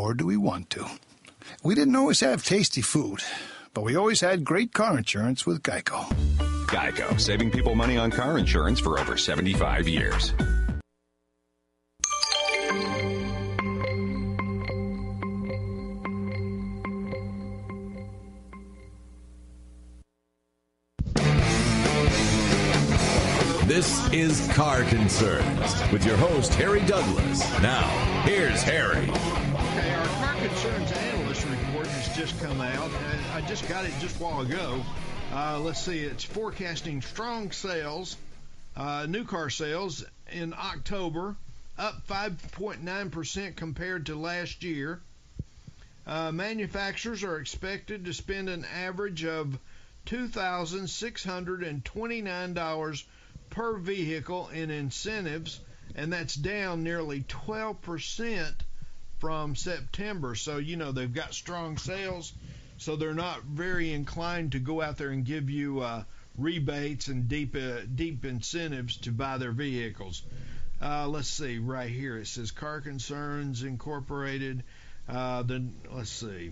nor do we want to. We didn't always have tasty food, but we always had great car insurance with Geico. Geico, saving people money on car insurance for over 75 years. This is Car Concerns with your host, Harry Douglas. Now, here's Harry. Okay, our Car Concerns analyst report has just come out. I just got it just a while ago. Let's see, it's forecasting strong sales, new car sales in October, up 5.9% compared to last year. Manufacturers are expected to spend an average of $2,629 per vehicle in incentives, and that's down nearly 12% from September. So, they've got strong sales, so they're not very inclined to go out there and give you rebates and deep incentives to buy their vehicles. Let's see, right here it says Car Concerns Incorporated. Let's see.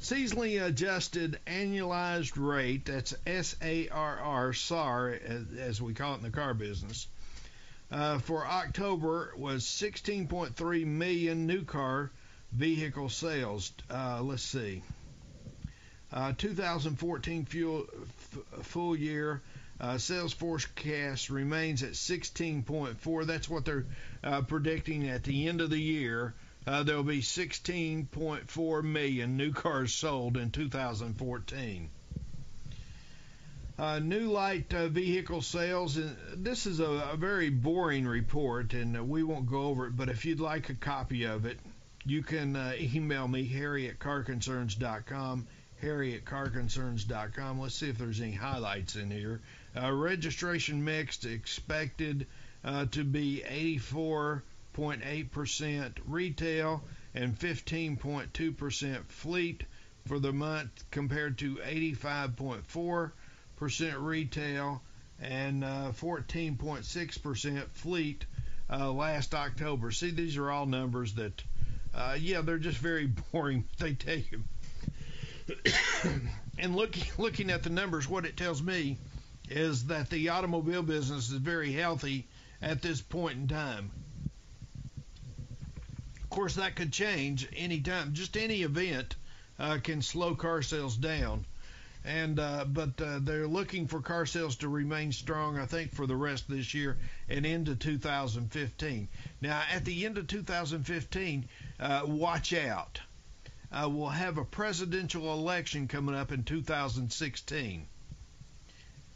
Seasonally adjusted annualized rate, that's SARR, SAR, as we call it in the car business, for October was 16.3 million new car vehicle sales. Let's see. 2014 full year sales forecast remains at 16.4. That's what they're predicting at the end of the year. There'll be 16.4 million new cars sold in 2014. New light vehicle sales. This is a very boring report, and we won't go over it, but if you'd like a copy of it, you can email me, harry@carconcerns.com, harry@carconcerns.com. Let's see if there's any highlights in here. Registration mix expected to be 84.8% retail and 15.2% fleet for the month, compared to 85.4% retail and 14.6% fleet last October. See, these are all numbers that, they're just very boring. They take them. And looking at the numbers, what it tells me is that the automobile business is very healthy at this point in time. Of course, that could change any time. Just any event can slow car sales down. But they're looking for car sales to remain strong, I think, for the rest of this year and into 2015. Now, at the end of 2015, watch out. We'll have a presidential election coming up in 2016.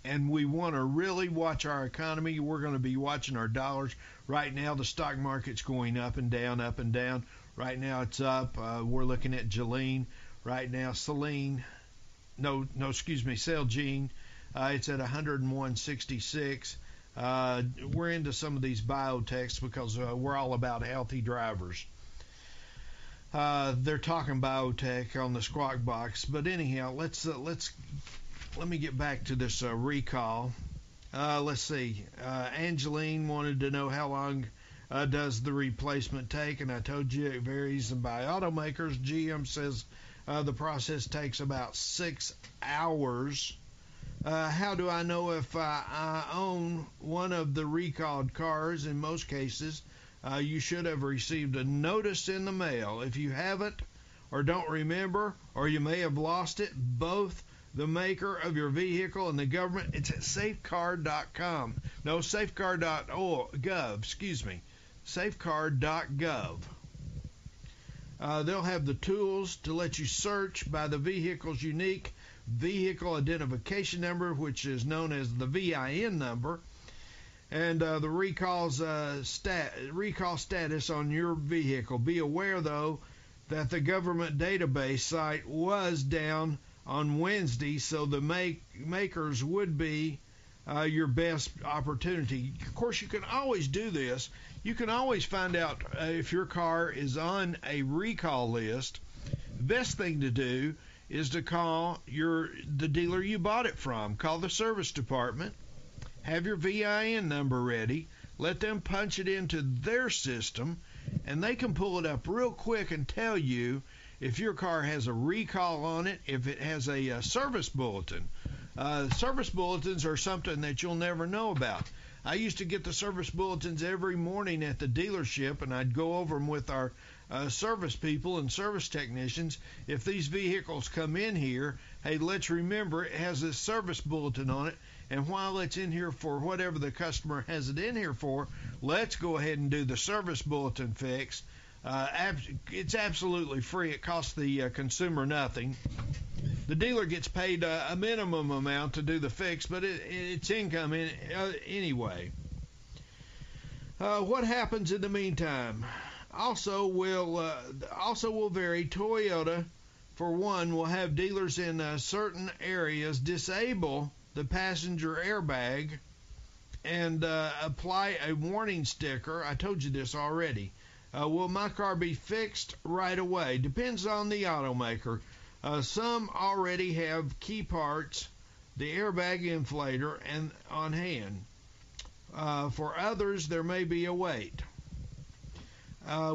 And we want to really watch our economy. We're going to be watching our dollars. Right now, the stock market's going up and down, up and down. Right now, it's up. We're looking at Celgene. Right now, Celgene, Celgene. It's at 101.66. We're into some of these biotechs because we're all about healthy drivers. They're talking biotech on the Squawk Box. But anyhow, let me get back to this recall. Let's see. Angeline wanted to know how long does the replacement take, and I told you it varies by automakers. GM says the process takes about 6 hours. How do I know if I own one of the recalled cars? In most cases, you should have received a notice in the mail. If you haven't or don't remember, or you may have lost it, both the maker of your vehicle and the government, it's at safecar.com. No, safecar.gov, safecar.gov. They'll have the tools to let you search by the vehicle's unique vehicle identification number, which is known as the VIN number, and the recall status on your vehicle. Be aware, though, that the government database site was down on Wednesday, so the makers would be your best opportunity. Of course, you can always do this. You can always find out if your car is on a recall list. The best thing to do is to call the dealer you bought it from. Call the service department. Have your VIN number ready. Let them punch it into their system, and they can pull it up real quick and tell you if your car has a recall on it, if it has a service bulletin. Service bulletins are something that you'll never know about. I used to get the service bulletins every morning at the dealership, and I'd go over them with our service people and service technicians. If these vehicles come in here, hey, let's remember it has this service bulletin on it, and while it's in here for whatever the customer has it in here for, let's go ahead and do the service bulletin fix. It's absolutely free. It costs the consumer nothing. The dealer gets paid a minimum amount to do the fix, but it's income anyway. What happens in the meantime? Also will vary. Toyota, for one, will have dealers in certain areas disable the passenger airbag and apply a warning sticker. I told you this already. Will my car be fixed right away? Depends on the automaker. Some already have key parts, the airbag inflator, and on hand. For others, there may be a wait.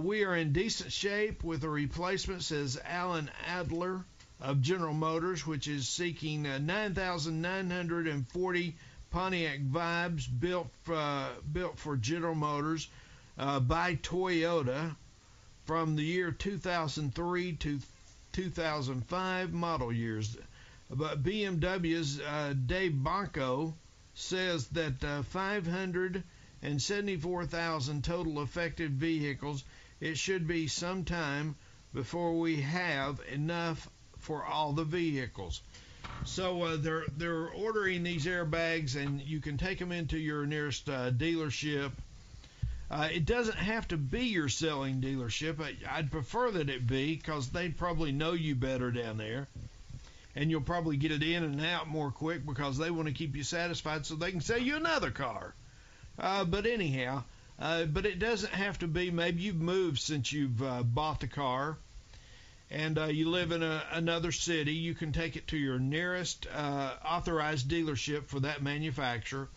We are in decent shape with a replacement, says Alan Adler of General Motors, which is seeking 9,940 Pontiac Vibes built for General Motors by Toyota from the year 2003 to 2005 model years. But BMW's Dave Bonko says that 574,000 total affected vehicles. It should be some time before we have enough for all the vehicles. So they're ordering these airbags, and you can take them into your nearest dealership. It doesn't have to be your selling dealership. I'd prefer that it be, because they probably know you better down there, and you'll probably get it in and out more quick because they want to keep you satisfied so they can sell you another car. But anyhow, but it doesn't have to be. Maybe you've moved since you've bought the car, and you live in another city. You can take it to your nearest authorized dealership for that manufacturer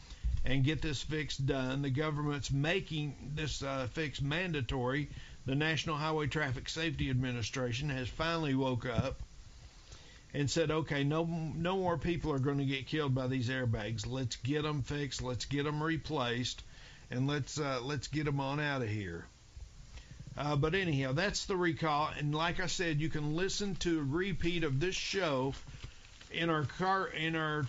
and get this fix done. The government's making this fix mandatory. The National Highway Traffic Safety Administration has finally woke up and said, okay, no more people are going to get killed by these airbags. Let's get them fixed. Let's get them replaced, and let's get them on out of here. But anyhow, that's the recall. And like I said, you can listen to a repeat of this show in our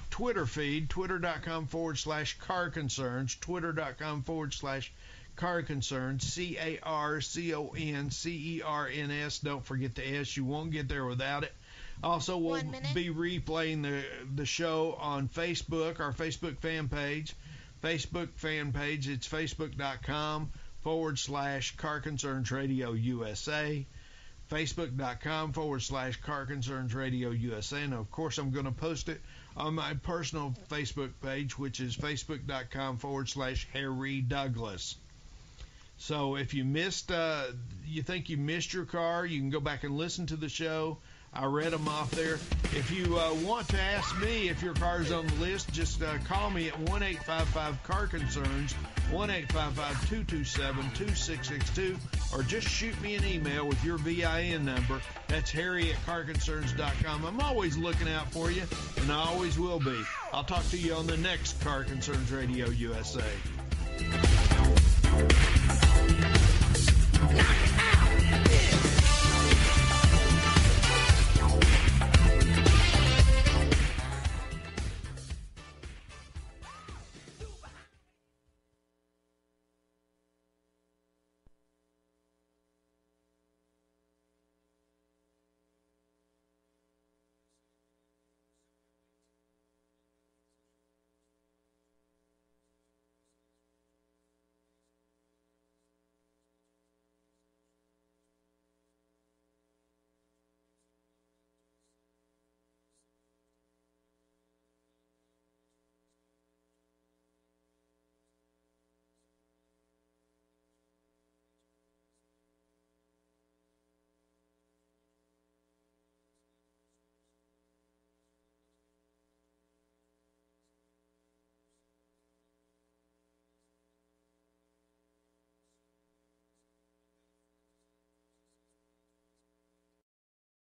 Twitter feed, twitter.com/car concerns, twitter.com/car concerns, CARCONCERNS. Don't forget the S. You won't get there without it. Also, we'll be replaying the show on Facebook, our Facebook fan page. It's facebook.com/Car Concerns Radio USA. Facebook.com/Car Concerns Radio USA. And of course, I'm going to post it on my personal Facebook page, which is facebook.com/Harry Douglas. So if you think you missed your car, you can go back and listen to the show. I read them off there. If you want to ask me if your car is on the list, just call me at 1-855-CAR-CONCERNS, 1-855-227-2662, or just shoot me an email with your VIN number. That's harry@carconcerns.com. I'm always looking out for you, and I always will be. I'll talk to you on the next Car Concerns Radio USA.